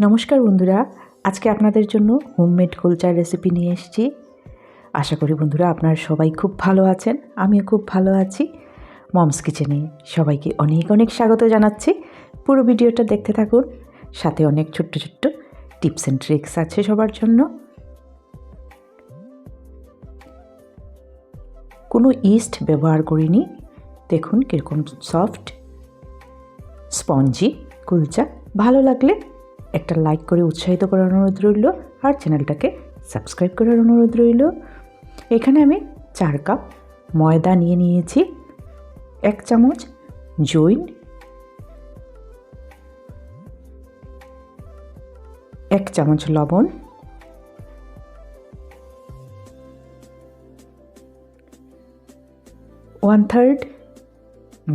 নমস্কার বন্ধুরা, আজকে আপনাদের জন্য হোমমেড কুলচার রেসিপি নিয়ে এসেছি। আশা করি বন্ধুরা আপনারা সবাই খুব ভালো আছেন, আমিও খুব ভালো আছি। মমস কিচেনে সবাইকে অনেক অনেক স্বাগত জানাচ্ছি। পুরো ভিডিওটা দেখতে থাকুন, সাথে অনেক ছোট্ট ছোট্ট টিপস অ্যান্ড ট্রিক্স আছে সবার জন্য। কোনো ইস্ট ব্যবহার করিনি। দেখুন কীরকম সফট স্পঞ্জি কুলচা। ভালো লাগলে একটা লাইক করে উৎসাহিত করার অনুরোধ রইল, আর চ্যানেলটাকে সাবস্ক্রাইব করার অনুরোধ রইল। এখানে আমি 4 কাপ ময়দা নিয়ে নিয়েছি, 1 চামচ জৈন, 1 চামচ লবণ, 1/3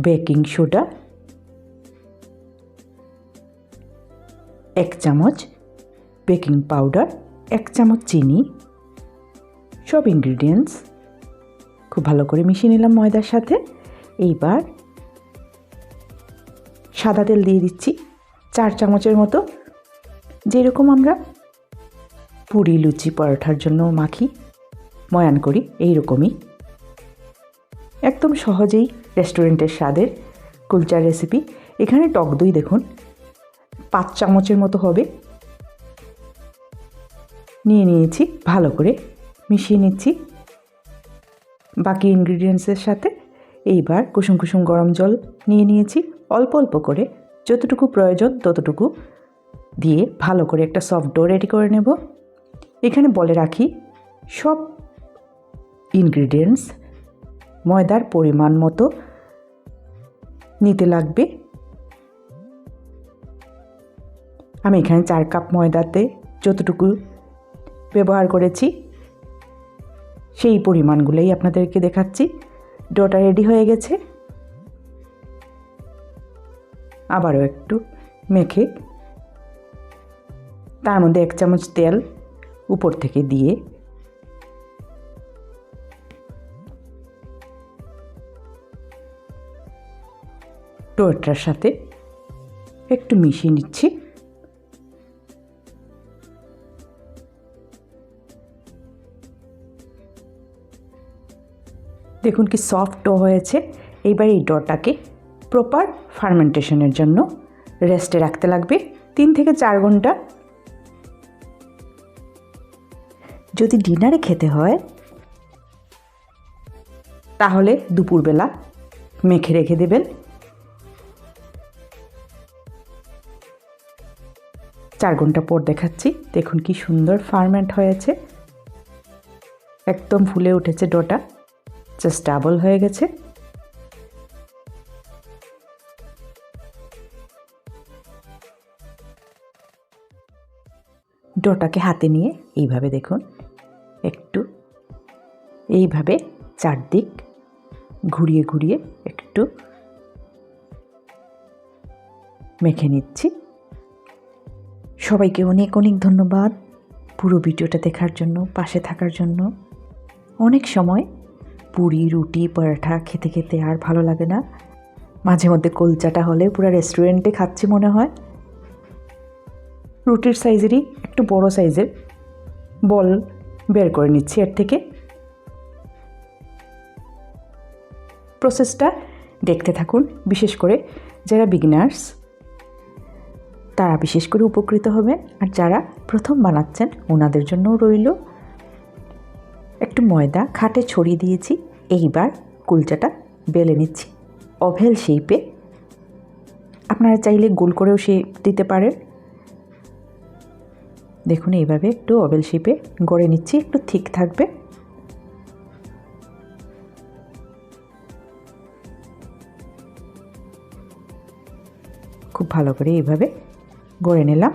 বেকিং সোডা, 1 চামচ বেকিং পাউডার, 1 চামচ চিনি। সব ইনগ্রিডিয়েন্টস খুব ভালো করে মিশিয়ে নিলাম ময়দার সাথে। এইবার সাদা তেল দিয়ে দিচ্ছি 4 চামচের মতো, যেরকম আমরা পুরি, লুচি, পরোটার জন্য মাখি, ময়ান করি, এই রকমই একদম সহজেই রেস্টুরেন্টের স্বাদের কুলচার রেসিপি। এখানে টক দই দেখুন 5 চামচের মতো হবে, নিয়ে নিয়েছি। ভালো করে মিশিয়ে নিচ্ছি বাকি ইনগ্রিডিয়েন্টসের সাথে। এইবার কুসুম কুসুম গরম জল নিয়ে নিয়েছি, অল্প অল্প করে যতটুকু প্রয়োজন ততটুকু দিয়ে ভালো করে একটা সফট ডো রেডি করে নেব। এখানে বলে রাখি, সব ইনগ্রিডিয়েন্টস ময়দার পরিমাণ মতো নিতে লাগবে। আমি এখানে 4 কাপ ময়দাতে যতটুকু ব্যবহার করেছি সেই পরিমাণগুলোই আপনাদেরকে দেখাচ্ছি। ডোটা রেডি হয়ে গেছে। আবারও একটু মেখে তার মধ্যে 1 চামচ তেল উপর থেকে দিয়ে ডোটার সাথে একটু মিশিয়ে নিচ্ছি। দেখুন কি সফট ডো হয়েছে। এইবার এই ডোটাকে প্রপার ফার্মেন্টেশনের জন্য রেস্টে রাখতে লাগবে 3 থেকে 4 ঘন্টা। যদি ডিনারে খেতে হয় তাহলে দুপুরবেলা মেখে রেখে দেবেন। 4 ঘন্টা পর দেখাচ্ছি। দেখুন কি সুন্দর ফার্মেন্ট হয়েছে, একদম ফুলে উঠেছে ডোটা, জাস্ট ডাবল হয়ে গেছে। ডোটাকে হাতে নিয়ে এইভাবে দেখুন, একটু এইভাবে চারদিক ঘুরিয়ে ঘুরিয়ে একটু মেখে নিচ্ছি। সবাইকে অনেক অনেক ধন্যবাদ পুরো ভিডিওটা দেখার জন্য, পাশে থাকার জন্য। অনেক সময় পুরি, রুটি, পরোটা খেতে খেতে আর ভালো লাগে না, মাঝে মধ্যে কুলচাটা হলে পুরো রেস্টুরেন্টে খাচ্ছি মনে হয়। রুটির সাইজেরই একটু বড় সাইজের বল বের করে নিচ্ছি এর থেকে। প্রসেসটা দেখতে থাকুন, বিশেষ করে যারা বিগিনার্স তারা বিশেষ করে উপকৃত হবেন, আর যারা প্রথম বানাচ্ছেন ওনাদের জন্যও রইল। একটু ময়দা খাটে ছড়িয়ে দিয়েছি। এইবার কুলচাটা বেলে নিচ্ছি ওভেল শেপে। আপনারা চাইলে গোল করেও শেপ দিতে পারেন। দেখুন এইভাবে একটু ওভেল শেপে গড়ে নিচ্ছি, একটু থিক থাকবে। খুব ভালো করে এইভাবে গড়ে নিলাম।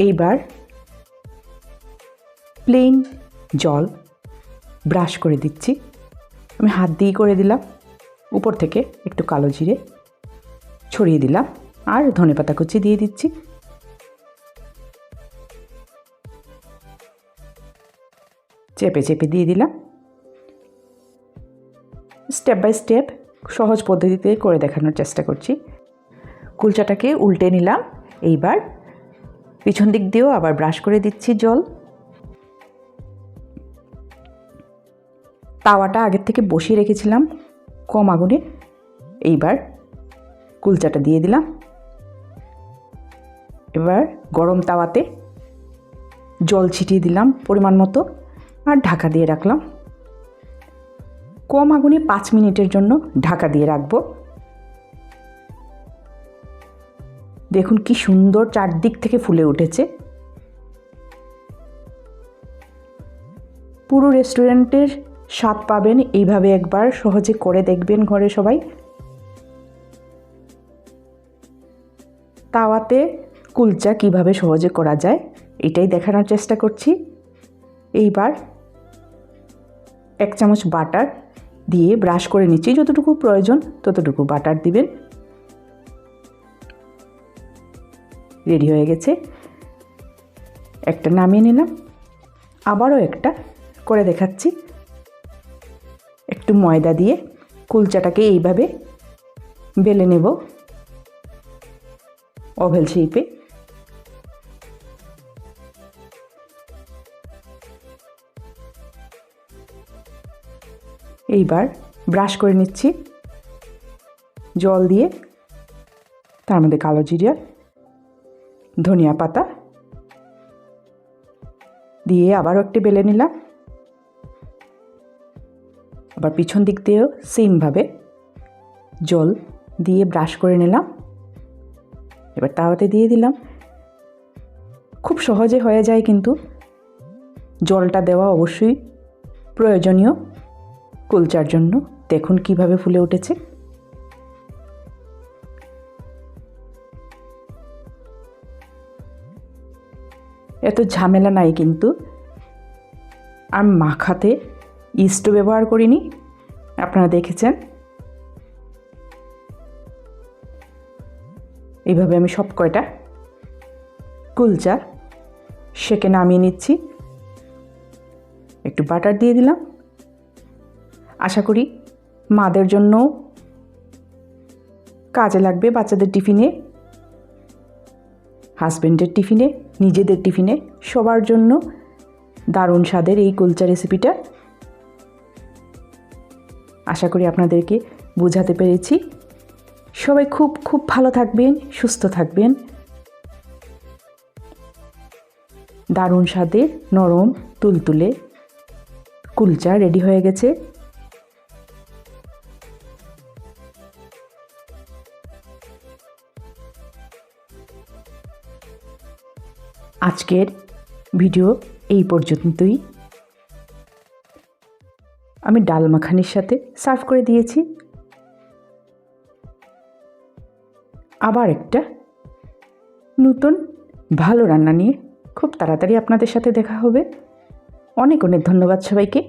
এইবার প্লেন জল ব্রাশ করে দিচ্ছি। আমি হাত দিয়ে করে দিলাম। উপর থেকে একটু কালো জিরে ছড়িয়ে দিলাম, আর ধনেপাতা কুচি দিয়ে দিচ্ছি। চেপে চেপে দিয়ে দিলাম। স্টেপ বাই স্টেপ সহজ পদ্ধতিতে করে দেখানোর চেষ্টা করছি। কুলচাটাকে উল্টে নিলাম। এইবার পিছন দিক দিয়েও আবার ব্রাশ করে দিচ্ছি জল। তাওয়াটা আগের থেকে বসিয়ে রেখেছিলাম কম আগুনে। এইবার কুলচাটা দিয়ে দিলাম। এবার গরম তাওয়াতে জল ছিটিয়ে দিলাম পরিমাণ মতো আর ঢাকা দিয়ে রাখলাম। কম আগুনে 5 মিনিটের জন্য ঢাকা দিয়ে রাখবো। দেখুন কি সুন্দর চারদিক থেকে ফুলে উঠেছে। পুরো রেস্টুরেন্টের স্বাদ পাবেন এইভাবে একবার সহজে করে দেখবেন ঘরে সবাই। তাওয়াতে কুলচা কিভাবে সহজে করা যায় এটাই দেখানোর চেষ্টা করছি। এইবার 1 চামচ বাটার দিয়ে ব্রাশ করে নিচ্ছি। যতটুকু প্রয়োজন ততটুকু বাটার দিবেন। রেডি হয়ে গেছে। একটা নামিয়ে নিলাম। আবারও একটা করে দেখাচ্ছি। একটু ময়দা দিয়ে কুলচাটাকে এইভাবে বেলে নেব ওভেল শেপে। এইবার ব্রাশ করে নিচ্ছি জল দিয়ে। তার মধ্যে কালো জিরা, ধনিয়া পাতা দিয়ে আবারও একটু বেলে নিলাম। আবার পিছন দিক দিয়েও সেমভাবে জল দিয়ে ব্রাশ করে নিলাম। এবার তাওয়াতে দিয়ে দিলাম। খুব সহজে হয়ে যায়, কিন্তু জলটা দেওয়া অবশ্যই প্রয়োজনীয় কুলচার জন্য। দেখুন কিভাবে ফুলে উঠেছে। এত ঝামেলা নাই কিন্তু। আর মাখাতে ইস্টও ব্যবহার করিনি, আপনারা দেখেছেন। এইভাবে আমি সব কয়টা কুলচা সেকে নামিয়ে নিচ্ছি। একটু বাটার দিয়ে দিলাম। আশা করি মাদের জন্য কাজে লাগবে, বাচ্চাদের টিফিনে, হাজব্যান্ডের টিফিনে, নিজেদের টিফিনে, সবার জন্য দারুণ স্বাদের এই কুলচা রেসিপিটা। আশা করি আপনাদেরকে বোঝাতে পেরেছি। সবাই খুব খুব ভালো থাকবেন, সুস্থ থাকবেন। দারুণ স্বাদের নরম তুলতুলে কুলচা রেডি হয়ে গেছে। আজকের ভিডিও এই পর্যন্তই। আমি ডাল মাখানির সাথে সার্ভ করে দিয়েছি। আবার একটা নতুন ভালো রান্না নিয়ে খুব তাড়াতাড়ি আপনাদের সাথে দেখা হবে। অনেক অনেক ধন্যবাদ সবাইকে।